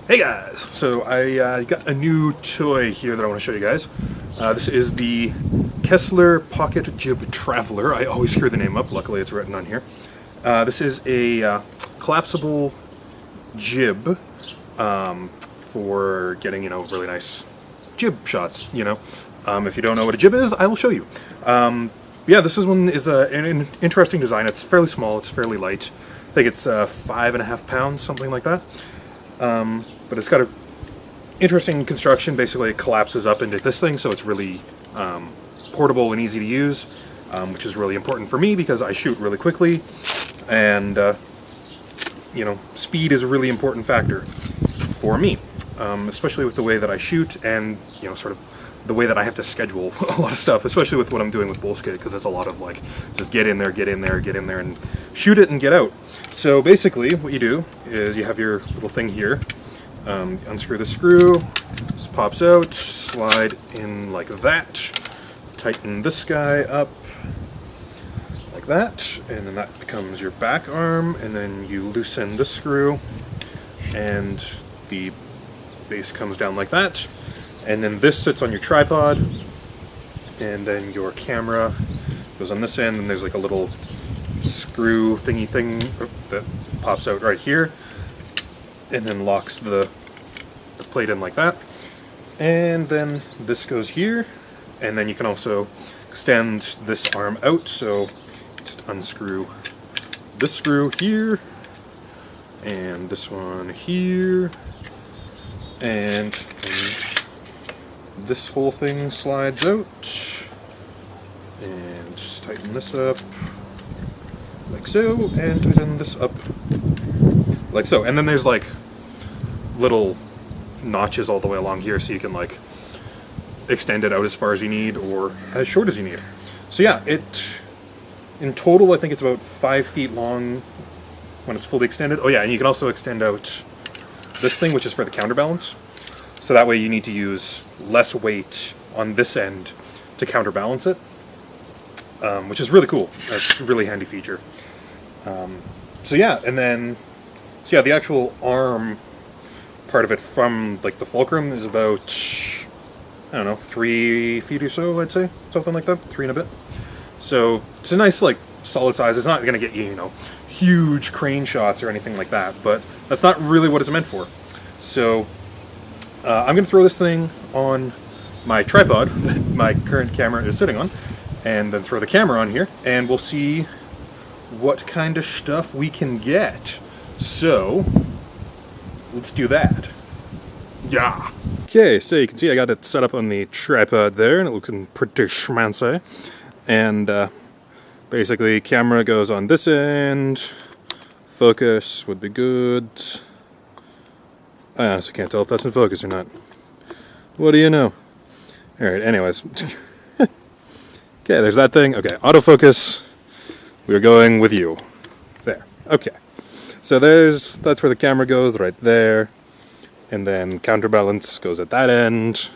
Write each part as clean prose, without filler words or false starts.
Hey guys! So I got a new toy here that I want to show you guys. This is the Kessler Pocket Jib Traveler. I always screw the name up, luckily it's written on here. This is a collapsible jib for getting, really nice jib shots, If you don't know what a jib is, I will show you. Yeah, this one is an interesting design. It's fairly small, it's fairly light. I think it's 5.5 pounds, something like that. But it's got a interesting construction. Basically, it collapses up into this thing, so it's really portable and easy to use, which is really important for me because I shoot really quickly, and speed is a really important factor for me, especially with the way that I shoot and sort of the way that I have to schedule a lot of stuff, especially with what I'm doing with bullshit, because it's a lot of like just get in there, and shoot it and get out. So basically, what you do is you have your little thing here. Unscrew the screw, this pops out, slide in like that, tighten this guy up like that, and then that becomes your back arm, and then you loosen this screw, and the base comes down like that, and then this sits on your tripod, and then your camera goes on this end, and there's like a little screw thingy thing that pops out right here, and then locks the plate in like that, and then this goes here, and then you can also extend this arm out, so just unscrew this screw here, and this one here, and this whole thing slides out, and just tighten this up like so, and tighten this up like so, and then there's like little notches all the way along here, so you can like extend it out as far as you need or as short as you need. So yeah, in total I think it's about 5 feet long when it's fully extended. Oh yeah, and you can also extend out this thing, which is for the counterbalance, so that way you need to use less weight on this end to counterbalance it, which is really cool. That's a really handy feature. So yeah, the actual arm part of it from like the fulcrum is about, I don't know, 3 feet or so, I'd say, something like that, 3 and a bit. So it's a nice like solid size. It's not going to get you, huge crane shots or anything like that, but that's not really what it's meant for. So I'm going to throw this thing on my tripod that my current camera is sitting on, and then throw the camera on here, and we'll see what kind of stuff we can get. So let's do that. Yeah. Okay, so you can see I got it set up on the tripod there, and it looks pretty schmancy. And basically, camera goes on this end. Focus would be good. I honestly can't tell if that's in focus or not. What do you know? Alright, anyways. Okay, there's that thing. Okay, autofocus. We're going with you. There. Okay. So that's where the camera goes, right there. And then counterbalance goes at that end.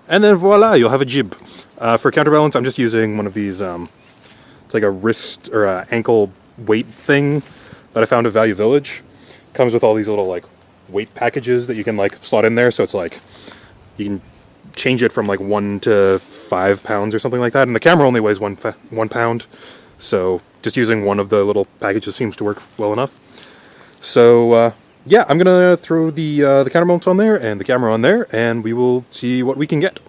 And then voila, you'll have a jib. For counterbalance, I'm just using one of these, it's like a wrist or a ankle weight thing that I found at Value Village. Comes with all these little like weight packages that you can like slot in there, so it's like you can change it from like 1 to 5 pounds or something like that. And the camera only weighs 1 pound, so just using one of the little packages seems to work well enough. So yeah, I'm gonna throw the counterbalance on there and the camera on there, and we will see what we can get.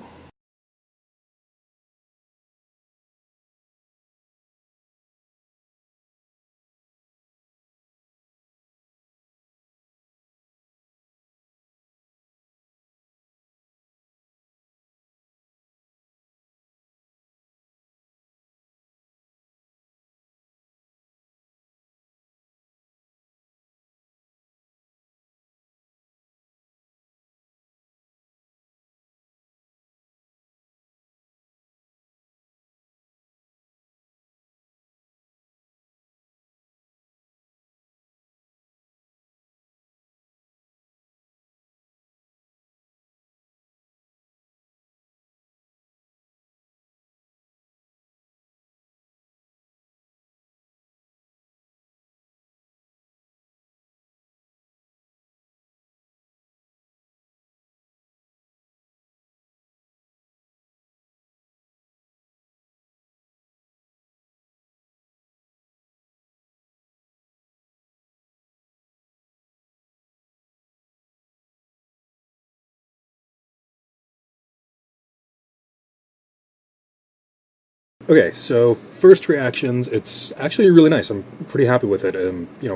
Okay, so first reactions, it's actually really nice. I'm pretty happy with it,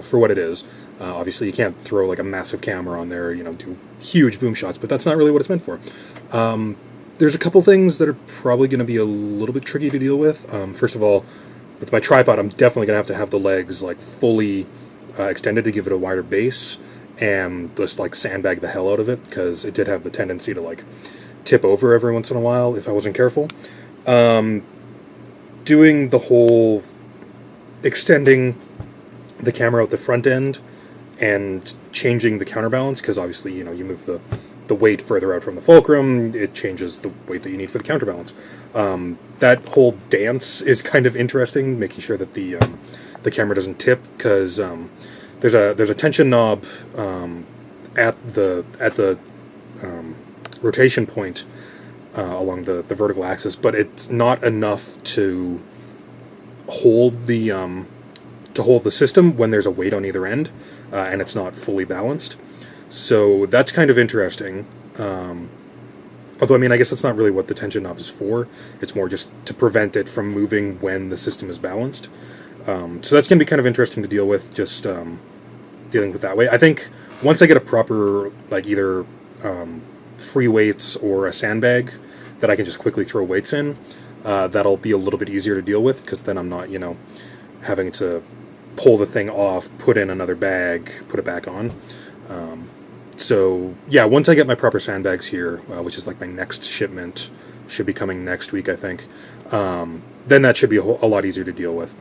for what it is. Obviously, you can't throw like a massive camera on there, do huge boom shots, but that's not really what it's meant for. There's a couple things that are probably going to be a little bit tricky to deal with. First of all, with my tripod, I'm definitely going to have the legs like fully extended to give it a wider base, and just like sandbag the hell out of it, because it did have the tendency to like tip over every once in a while if I wasn't careful. Doing the whole extending the camera out the front end and changing the counterbalance, because obviously, you move the weight further out from the fulcrum, it changes the weight that you need for the counterbalance. That whole dance is kind of interesting, making sure that the camera doesn't tip, because there's a tension knob at the rotation point along the vertical axis, but it's not enough to hold the system when there's a weight on either end, and it's not fully balanced. So that's kind of interesting. Although, I mean, I guess that's not really what the tension knob is for. It's more just to prevent it from moving when the system is balanced. So that's going to be kind of interesting to deal with, just dealing with that way. I think once I get a proper, like, either free weights or a sandbag that I can just quickly throw weights in, that'll be a little bit easier to deal with, because then I'm not, having to pull the thing off, put in another bag, put it back on. So yeah, once I get my proper sandbags here, which is like my next shipment, should be coming next week, I think, then that should be a lot easier to deal with.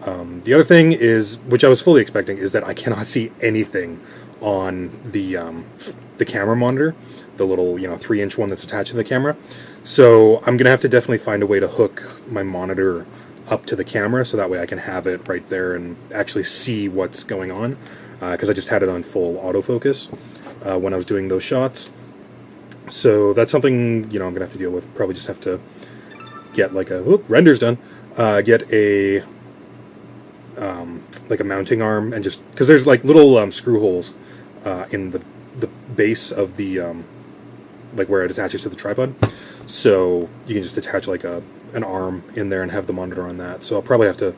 The other thing is, which I was fully expecting, is that I cannot see anything on the camera monitor, the little 3-inch one that's attached to the camera. So I'm gonna have to definitely find a way to hook my monitor up to the camera, so that way I can have it right there and actually see what's going on, because I just had it on full autofocus when I was doing those shots. So that's something I'm gonna have to deal with. Probably just have to get like render's done. Get a like a mounting arm, and just because there's like little screw holes in the base of the like where it attaches to the tripod, so you can just attach like an arm in there and have the monitor on that. So I'll probably have to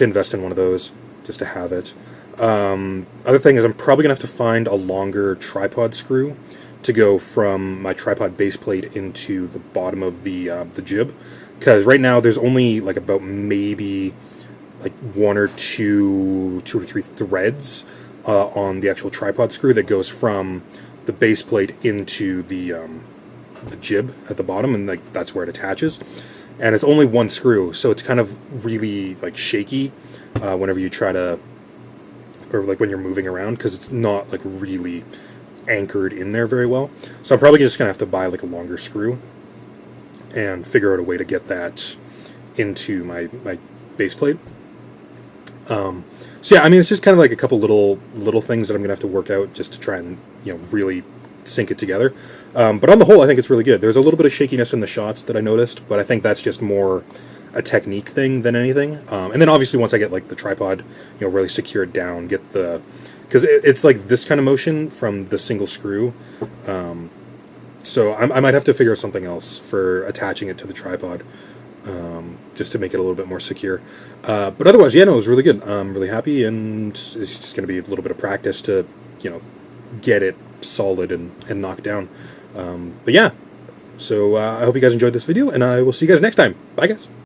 invest in one of those just to have it. Other thing is, I'm probably gonna have to find a longer tripod screw to go from my tripod base plate into the bottom of the jib, because right now there's only like about maybe like one or two or three threads on the actual tripod screw that goes from the base plate into the jib at the bottom, and like that's where it attaches. And it's only one screw, so it's kind of really like shaky whenever you try to, or like when you're moving around, because it's not like really anchored in there very well. So I'm probably just gonna have to buy like a longer screw and figure out a way to get that into my base plate. So yeah, I mean, it's just kind of like a couple little things that I'm gonna have to work out just to try and really sync it together. But on the whole, I think it's really good. There's a little bit of shakiness in the shots that I noticed, but I think that's just more a technique thing than anything. And then obviously once I get like the tripod, really secured down, get because it's like this kind of motion from the single screw. So I might have to figure out something else for attaching it to the tripod, just to make it a little bit more secure. But otherwise, yeah, no, it was really good. I'm really happy, and it's just going to be a little bit of practice to, get it solid and knocked down. But yeah, so I hope you guys enjoyed this video, and I will see you guys next time. Bye, guys.